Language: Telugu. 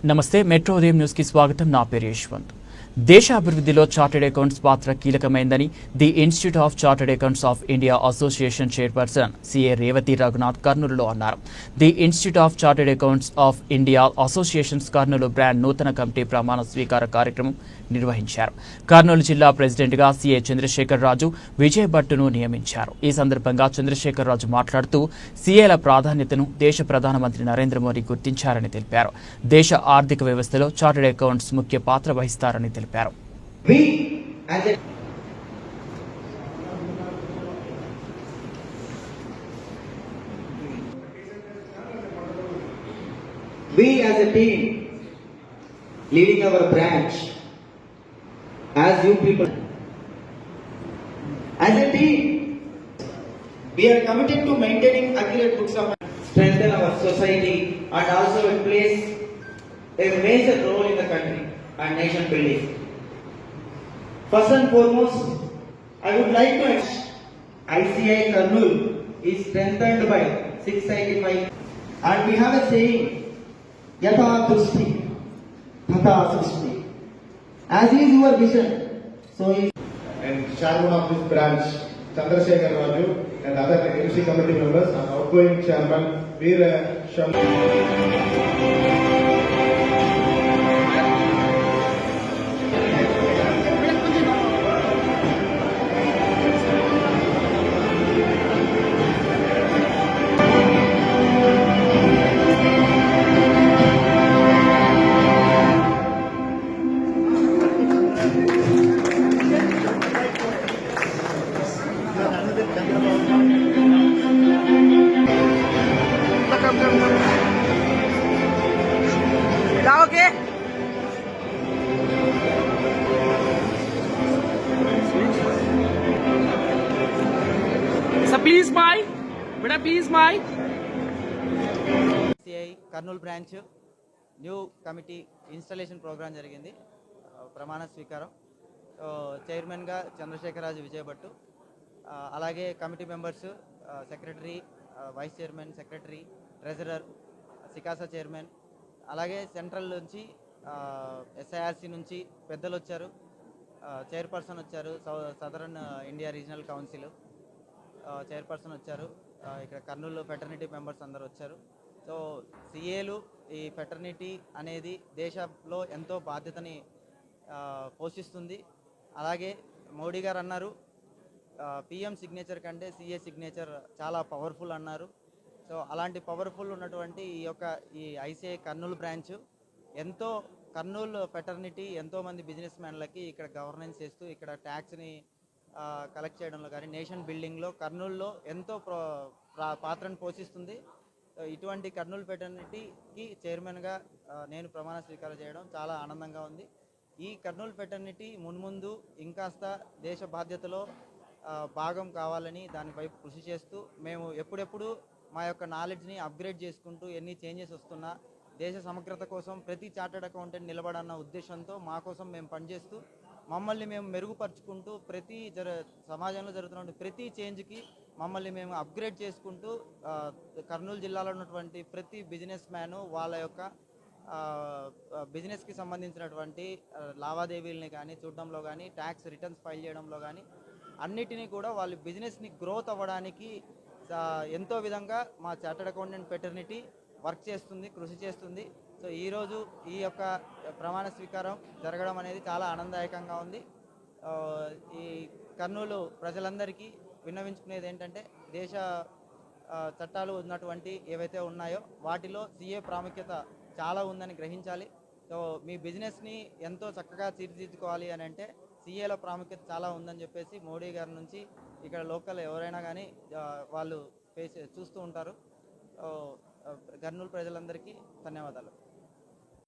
నమస్తే మెట్రో ఉదయం న్యూస్ కి స్వాగతం. నా పేరు యశ్వంత్. దేశ అభివృద్ధిలో చార్టెడ్ అకౌంట్స్ పాత్ర కీలకమైందని the institute of chartered accounts of India association chairperson CA Revathi Raghunath కర్నూలులో అన్నారు. The institute of chartered accounts of India associations Kurnool branch నూతన కమిటీ ప్రమాణ స్వీకార కార్యక్రమం నిర్వహించారు. కర్నూలు జిల్లా ప్రెసిడెంట్ గా సిఏ చంద్రశేఖర్ రాజు, విజయ్ భట్టును నియమించారు. ఈ సందర్భంగా చంద్రశేఖర్ రాజు మాట్లాడుతూ సిఏల ప్రాధాన్యతను దేశ ప్రధానమంత్రి నరేంద్ర మోదీ గుర్తించారని తెలిపారు. దేశ ఆర్థిక వ్యవస్థలో చార్టెడ్ అకౌంట్స్ ముఖ్య పాత్ర వహిస్తారని తెలిపారు. We as a team leading our branch, as you people, as a team, we are committed to maintaining accurate books of strengthen our society and also it plays a major role in the country and nation building. First and foremost, I would like to ICI Karnool is strengthened by 695 and we have a saying Yatha Drushti Tata Srishti. As is your vision, so is and chairman of this branch Chandrasekhar Raju and other MC committee members and outgoing chairman Veera Shankar. जाओगे सब प्लीज माई बेटा please my Kurnool branch new committee installation program జరిగింది. ప్రమాణ స్వీకారం చైర్మన్గా చంద్రశేఖర్ రాజు, విజయ్ భట్టు, అలాగే committee members secretary, vice chairman, secretary, treasurer, సికాసా చైర్మన్, అలాగే సెంట్రల్ నుంచి ఎస్ఐఆర్సి నుంచి పెద్దలు వచ్చారు, చైర్పర్సన్ వచ్చారు, southern India regional council chairperson వచ్చారు, ఇక్కడ కర్నూలు ఫెటర్నిటీ మెంబర్స్ అందరు వచ్చారు. సో సిఏలు ఈ ఫెటర్నిటీ అనేది దేశంలో ఎంతో బాధ్యతని పోషిస్తుంది. అలాగే మోడీ గారు అన్నారు పిఎం సిగ్నేచర్ కంటే సిఏ సిగ్నేచర్ చాలా పవర్ఫుల్ అన్నారు. సో అలాంటి పవర్ఫుల్ ఉన్నటువంటి ఈ ఐసిఐ కర్నూలు బ్రాంచ్ ఎంతో కర్నూలు ఫెటర్నిటీ ఎంతోమంది బిజినెస్ మ్యాన్లకి ఇక్కడ గవర్నెన్స్ చేస్తూ ఇక్కడ ట్యాక్స్ని కలెక్ట్ చేయడంలో కానీ నేషన్ బిల్డింగ్లో కర్నూలులో ఎంతో పాత్రను పోషిస్తుంది. ఇటువంటి కర్నూలు ఫెటర్నిటీకి చైర్మన్గా నేను ప్రమాణ స్వీకారం చేయడం చాలా ఆనందంగా ఉంది. ఈ కర్నూలు ఫెటర్నిటీ మున్ముందు ఇంకాస్త దేశ బాధ్యతలో భాగం కావాలని దానిపై కృషి చేస్తూ మేము ఎప్పుడెప్పుడు మా యొక్క నాలెడ్జ్ని అప్గ్రేడ్ చేసుకుంటూ ఎన్ని చేంజెస్ వస్తున్నా దేశ సమగ్రత కోసం ప్రతి చార్టెడ్ అకౌంటెంట్ నిలబడన్న ఉద్దేశంతో మా కోసం మేము పనిచేస్తూ మమ్మల్ని మేము మెరుగుపరుచుకుంటూ సమాజంలో జరుగుతున్న ప్రతి చేంజ్కి మమ్మల్ని మేము అప్గ్రేడ్ చేసుకుంటూ కర్నూలు జిల్లాలో ఉన్నటువంటి ప్రతి బిజినెస్ మ్యాను వాళ్ళ యొక్క బిజినెస్కి సంబంధించినటువంటి లావాదేవీలని కానీ చూడడంలో కానీ ట్యాక్స్ రిటర్న్స్ ఫైల్ చేయడంలో కానీ అన్నిటినీ కూడా వాళ్ళ బిజినెస్ని గ్రోత్ అవ్వడానికి ఎంతో విధంగా మా చార్టెడ్ అకౌంటెంట్ ఫెటర్నిటీ వర్క్ చేస్తుంది, కృషి చేస్తుంది. సో ఈరోజు ఈ యొక్క ప్రమాణ స్వీకారం జరగడం అనేది చాలా ఆనందదాయకంగా ఉంది. ఈ కర్నూలు ప్రజలందరికీ విన్నవించుకునేది ఏంటంటే దేశ చట్టాలు ఉన్నటువంటి ఏవైతే ఉన్నాయో వాటిలో సిఏ ప్రాముఖ్యత చాలా ఉందని గ్రహించాలి. సో మీ బిజినెస్ని ఎంతో చక్కగా తీర్చిదిద్దుకోవాలి అని అంటే సిఏల ప్రాముఖ్యత చాలా ఉందని చెప్పేసి మోడీ గారి నుంచి ఇక్కడ లోకల్ ఎవరైనా కానీ వాళ్ళు చూస్తూ ఉంటారు. కర్నూలు ప్రజలందరికీ ధన్యవాదాలు.